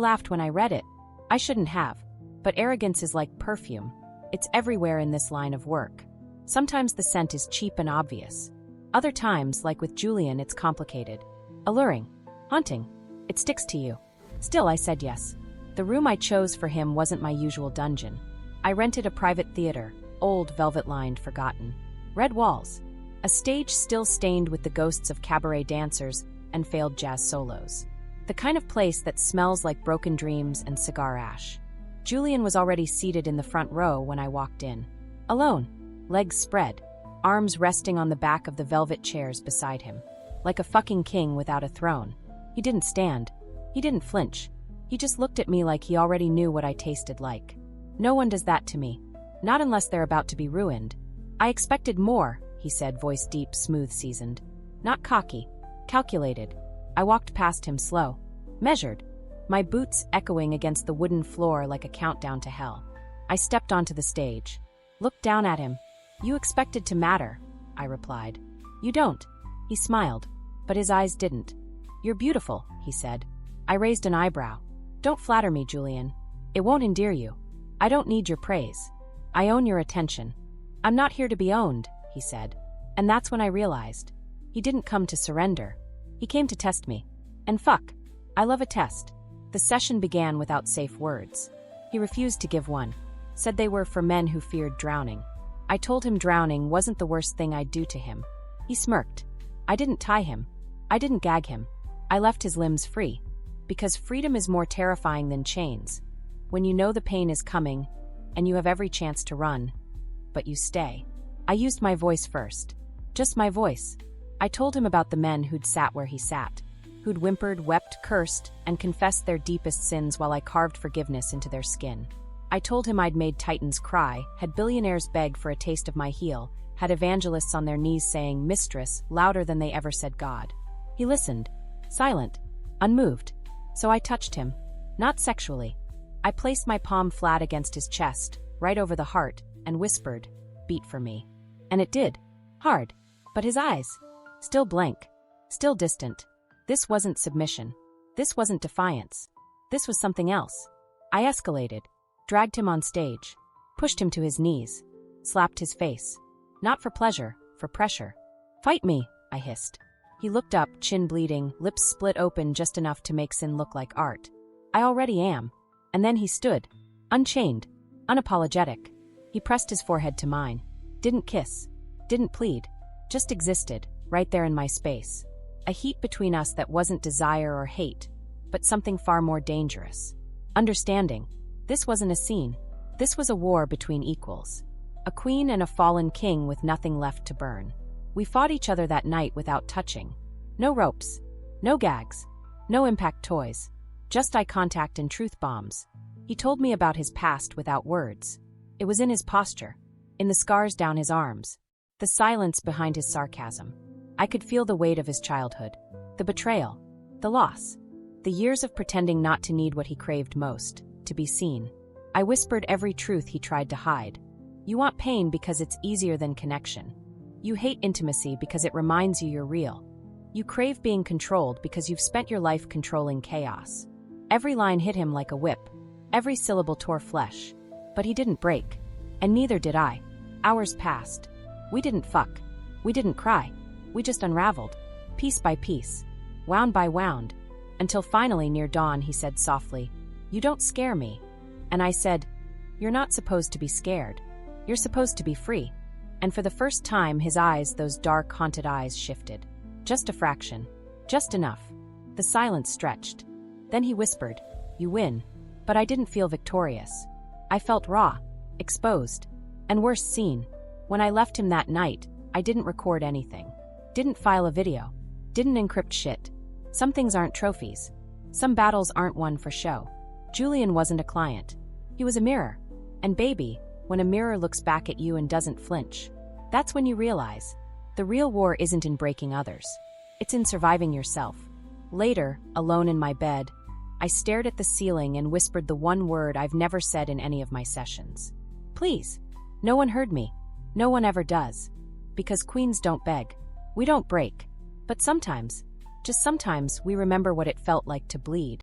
laughed when I read it. I shouldn't have. But arrogance is like perfume. It's everywhere in this line of work. Sometimes the scent is cheap and obvious. Other times, like with Julian, it's complicated. Alluring. Haunting. It sticks to you. Still, I said yes. The room I chose for him wasn't my usual dungeon. I rented a private theater, old, velvet-lined, forgotten. Red walls. A stage still stained with the ghosts of cabaret dancers and failed jazz solos. The kind of place that smells like broken dreams and cigar ash. Julian was already seated in the front row when I walked in. Alone. Legs spread. Arms resting on the back of the velvet chairs beside him. Like a fucking king without a throne. He didn't stand. He didn't flinch. He just looked at me like he already knew what I tasted like. No one does that to me. Not unless they're about to be ruined. I expected more, he said, voice deep, smooth, seasoned. Not cocky. Calculated. I walked past him slow. Measured. My boots echoing against the wooden floor like a countdown to hell. I stepped onto the stage. Looked down at him. You expected to matter, I replied. You don't. He smiled, but his eyes didn't. You're beautiful, he said. I raised an eyebrow. Don't flatter me, Julian. It won't endear you. I don't need your praise. I own your attention. I'm not here to be owned, he said. And that's when I realized. He didn't come to surrender. He came to test me. And fuck. I love a test. The session began without safe words. He refused to give one. Said they were for men who feared drowning. I told him drowning wasn't the worst thing I'd do to him. He smirked. I didn't tie him. I didn't gag him. I left his limbs free. Because freedom is more terrifying than chains. When you know the pain is coming, and you have every chance to run, but you stay. I used my voice first. Just my voice. I told him about the men who'd sat where he sat, who'd whimpered, wept, cursed, and confessed their deepest sins while I carved forgiveness into their skin. I told him I'd made titans cry, had billionaires beg for a taste of my heel, had evangelists on their knees saying, "Mistress," louder than they ever said God. He listened, silent, unmoved. So I touched him. Not sexually. I placed my palm flat against his chest, right over the heart, and whispered, "Beat for me." And it did. Hard. But his eyes. Still blank. Still distant. This wasn't submission. This wasn't defiance. This was something else. I escalated. Dragged him on stage. Pushed him to his knees. Slapped his face. Not for pleasure, for pressure. "Fight me," I hissed. He looked up, chin bleeding, lips split open just enough to make sin look like art. I already am. And then he stood. Unchained. Unapologetic. He pressed his forehead to mine. Didn't kiss. Didn't plead. Just existed, right there in my space. A heat between us that wasn't desire or hate, but something far more dangerous. Understanding. This wasn't a scene. This was a war between equals. A queen and a fallen king with nothing left to burn. We fought each other that night without touching. No ropes. No gags. No impact toys. Just eye contact and truth bombs. He told me about his past without words. It was in his posture. In the scars down his arms. The silence behind his sarcasm. I could feel the weight of his childhood. The betrayal. The loss. The years of pretending not to need what he craved most. To be seen. I whispered every truth he tried to hide. You want pain because it's easier than connection. You hate intimacy because it reminds you you're real. You crave being controlled because you've spent your life controlling chaos. Every line hit him like a whip. Every syllable tore flesh. But he didn't break. And neither did I. Hours passed. We didn't fuck. We didn't cry. We just unraveled. Piece by piece. Wound by wound. Until finally near dawn he said softly, "You don't scare me." And I said, "You're not supposed to be scared. You're supposed to be free." And for the first time his eyes, those dark, haunted eyes, shifted. Just a fraction. Just enough. The silence stretched. Then he whispered, "You win." But I didn't feel victorious. I felt raw. Exposed. And worse, seen. When I left him that night, I didn't record anything. Didn't file a video. Didn't encrypt shit. Some things aren't trophies. Some battles aren't won for show. Julian wasn't a client. He was a mirror. And baby, when a mirror looks back at you and doesn't flinch, that's when you realize the real war isn't in breaking others. It's in surviving yourself. Later, alone in my bed, I stared at the ceiling and whispered the one word I've never said in any of my sessions. Please. No one heard me. No one ever does. Because queens don't beg. We don't break. But sometimes, just sometimes, we remember what it felt like to bleed.